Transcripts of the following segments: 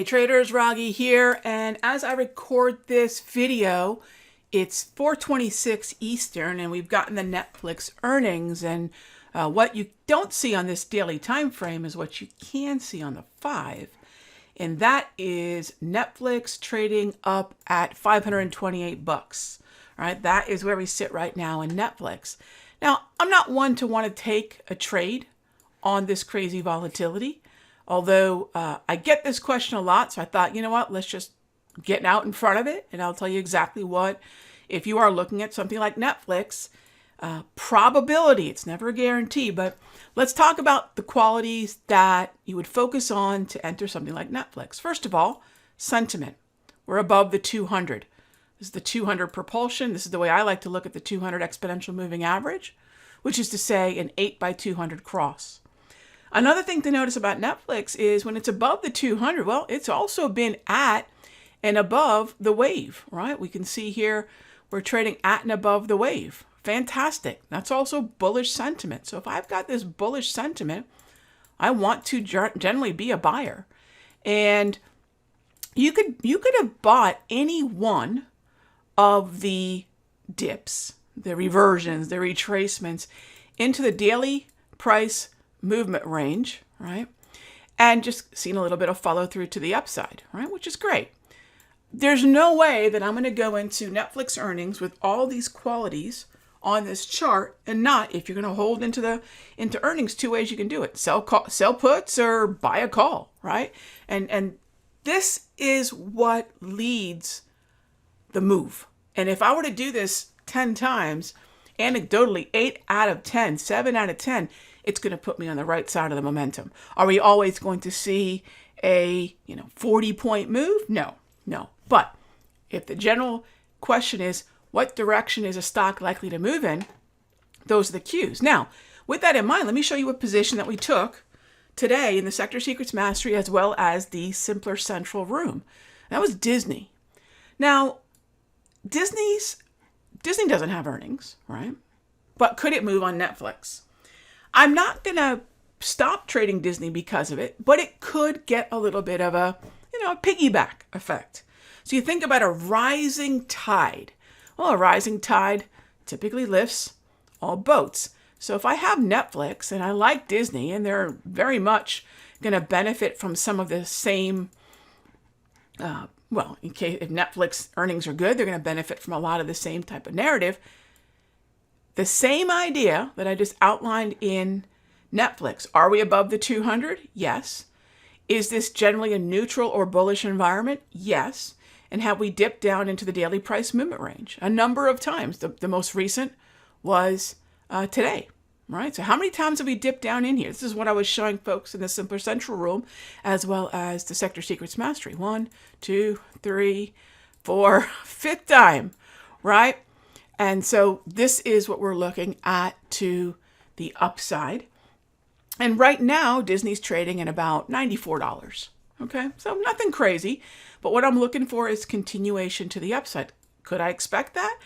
traders, Raghee here, and as I record this video, it's 4:26 Eastern, and we've gotten the Netflix earnings. And what you don't see on this daily time frame is what you can see on the 5, and that is Netflix trading up at $528. All right, that is where we sit right now in Netflix. Now, I'm not one to want to take a trade on this crazy volatility. Although I get this question a lot, so I thought, you know what, let's just get out in front of it, and I'll tell you exactly what, if you are looking at something like Netflix, probability, it's never a guarantee, but let's talk about the qualities that you would focus on to enter something like Netflix. First of all, sentiment. We're above the 200. This is the 200 propulsion. This is the way I like to look at the 200 exponential moving average, which is to say an 8 by 200 cross. Another thing to notice about Netflix is when it's above the 200, well, it's also been at and above the wave, right? We can see here we're trading at and above the wave. Fantastic. That's also bullish sentiment. So if I've got this bullish sentiment, I want to generally be a buyer. And you could have bought any one of the dips, the reversions, the retracements into the daily price movement range, right? And just seen a little bit of follow through to the upside, right? Which is great. There's no way that I'm going to go into Netflix earnings with all these qualities on this chart and not, if you're going to hold into earnings, two ways you can do it: sell puts or buy a call, right? And this is what leads the move. And if I were to do this 10 times, anecdotally, 8 out of 10, 7 out of 10, it's going to put me on the right side of the momentum. Are we always going to see a 40-point move? No. But if the general question is, what direction is a stock likely to move in? Those are the cues. Now, with that in mind, let me show you a position that we took today in the Sector Secrets Mastery as well as the Simpler Central Room. That was Disney. Now, Disney doesn't have earnings, right? But could it move on Netflix? I'm not going to stop trading Disney because of it, but it could get a little bit of a piggyback effect. So you think about a rising tide. Well, a rising tide typically lifts all boats. So if I have Netflix and I like Disney and they're very much going to benefit from some of the same, in case if Netflix earnings are good, they're going to benefit from a lot of the same type of narrative. The same idea that I just outlined in Netflix. Are we above the 200? Yes. Is this generally a neutral or bullish environment? Yes. And have we dipped down into the daily price movement range? A number of times. The most recent was today, right? So how many times have we dipped down in here? This is what I was showing folks in the Simpler Central Room as well as the Sector Secrets Mastery. 1, 2, 3, 4, 5th time, right? And so this is what we're looking at to the upside. And right now, Disney's trading at about $94. Okay, so nothing crazy. But what I'm looking for is continuation to the upside. Could I expect that?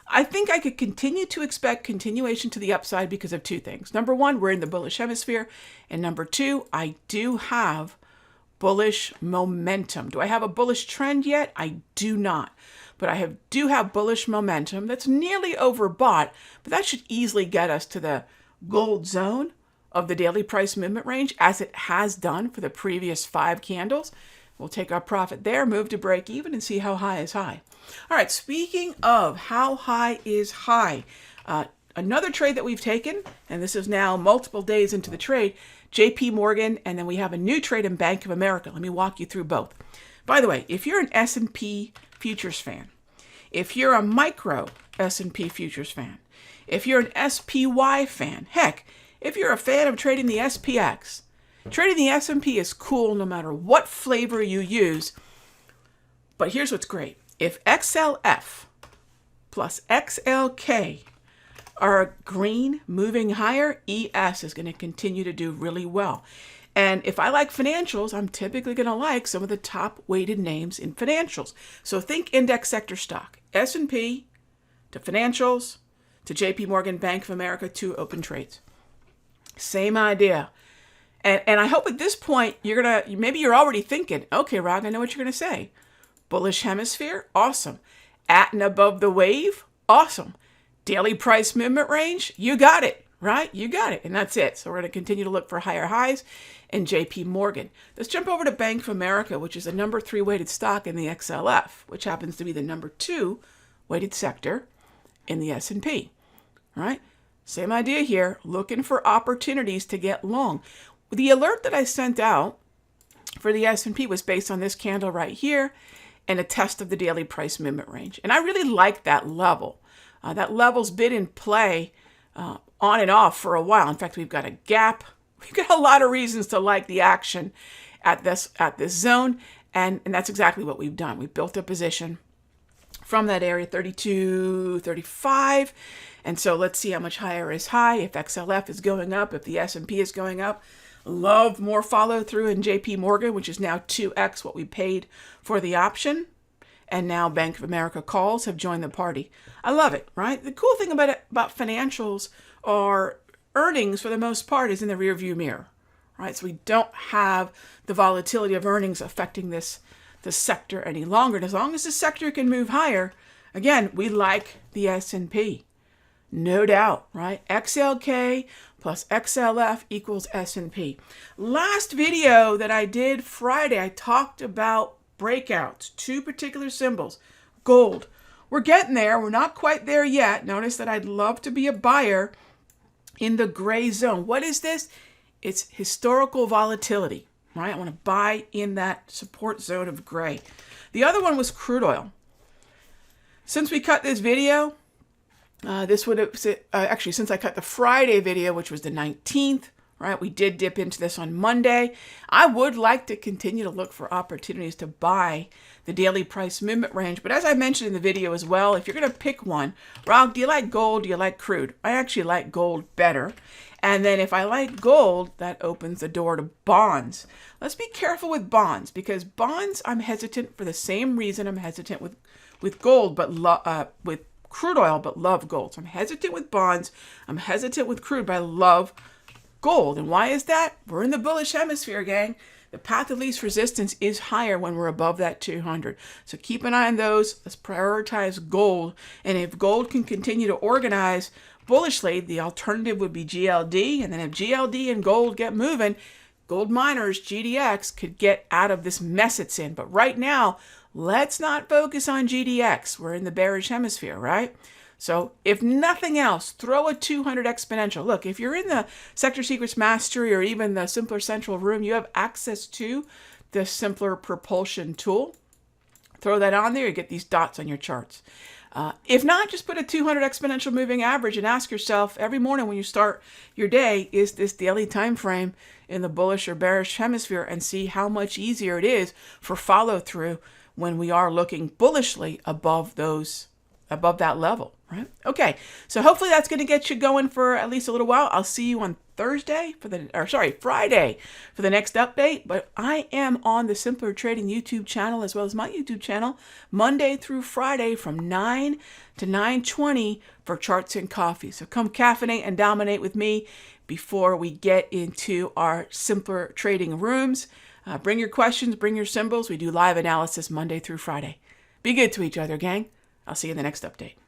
I think I could continue to expect continuation to the upside because of two things. Number one, we're in the bullish hemisphere. And number two, I do have bullish momentum. Do I have a bullish trend yet? I do not. But I do have bullish momentum that's nearly overbought, but that should easily get us to the gold zone of the daily price movement range, as it has done for the previous 5 candles. We'll take our profit there, move to break even, and see how high is high. All right, speaking of how high is high, another trade that we've taken, and this is now multiple days into the trade, JP Morgan, and then we have a new trade in Bank of America. Let me walk you through both. By the way, if you're an S&P futures fan, if you're a micro S&P futures fan, if you're an SPY fan, heck, if you're a fan of trading the SPX, trading the S&P is cool no matter what flavor you use. But here's what's great. If XLF plus XLK are green moving higher, ES is going to continue to do really well. And if I like financials, I'm typically going to like some of the top weighted names in financials. So think index sector stock, S&P to financials to JP Morgan, Bank of America to open trades. Same idea. And I hope at this point maybe you're already thinking, okay, Rog, I know what you're gonna say. Bullish hemisphere, awesome. At and above the wave, awesome. Daily price movement range, you got it, right? You got it, and that's it. So we're gonna continue to look for higher highs in JP Morgan. Let's jump over to Bank of America, which is a number 3 weighted stock in the XLF, which happens to be the number 2 weighted sector in the S&P, right? Same idea here, looking for opportunities to get long. The alert that I sent out for the S&P was based on this candle right here and a test of the daily price movement range. And I really like that level. That level's been in play on and off for a while. In fact, we've got a gap. We've got a lot of reasons to like the action at this zone. And that's exactly what we've done. We've built a position from that area, 32, 35. And so let's see how much higher is high, if XLF is going up, if the S&P is going up. Love more follow through in JP Morgan, which is now 2x what we paid for the option. And now Bank of America calls have joined the party. I love it, right? The cool thing about financials are earnings, for the most part, is in the rearview mirror, right? So we don't have the volatility of earnings affecting the sector any longer. And as long as the sector can move higher, again, we like the S&P. No doubt, right? XLK plus XLF equals S&P. Last video that I did Friday, I talked about breakouts, 2 particular symbols. Gold. We're getting there. We're not quite there yet. Notice that I'd love to be a buyer in the gray zone. What is this? It's historical volatility, right? I want to buy in that support zone of gray. The other one was crude oil. Since we cut this video, this would have, actually, since I cut the Friday video, which was the 19th, right? We did dip into this on Monday. I would like to continue to look for opportunities to buy the daily price movement range. But as I mentioned in the video as well, if you're going to pick one, Rob, do you like gold? Do you like crude? I actually like gold better. And then if I like gold, that opens the door to bonds. Let's be careful with bonds, because bonds, I'm hesitant for the same reason I'm hesitant with gold, but with crude oil, but love gold. So I'm hesitant with bonds. I'm hesitant with crude, but I love gold. And why is that? We're in the bullish hemisphere, gang. The path of least resistance is higher when we're above that 200. So keep an eye on those. Let's prioritize gold. And if gold can continue to organize bullishly, the alternative would be GLD. And then if GLD and gold get moving, gold miners, GDX, could get out of this mess it's in. But right now, let's not focus on GDX. We're in the bearish hemisphere, right? So if nothing else, throw a 200 exponential. Look, if you're in the Sector Secrets Mastery or even the Simpler Central room, you have access to the Simpler Propulsion tool. Throw that on there, you get these dots on your charts. If not, just put a 200 exponential moving average and ask yourself every morning when you start your day, is this daily time frame in the bullish or bearish hemisphere, and see how much easier it is for follow through when we are looking bullishly above that level, right? Okay, so hopefully that's going to get you going for at least a little while. I'll see you on Friday for the next update. But I am on the Simpler Trading YouTube channel as well as my YouTube channel Monday through Friday from 9 to 9:20 for charts and coffee. So come caffeinate and dominate with me before we get into our Simpler Trading rooms. Bring your questions, bring your symbols. We do live analysis Monday through Friday. Be good to each other, gang. I'll see you in the next update.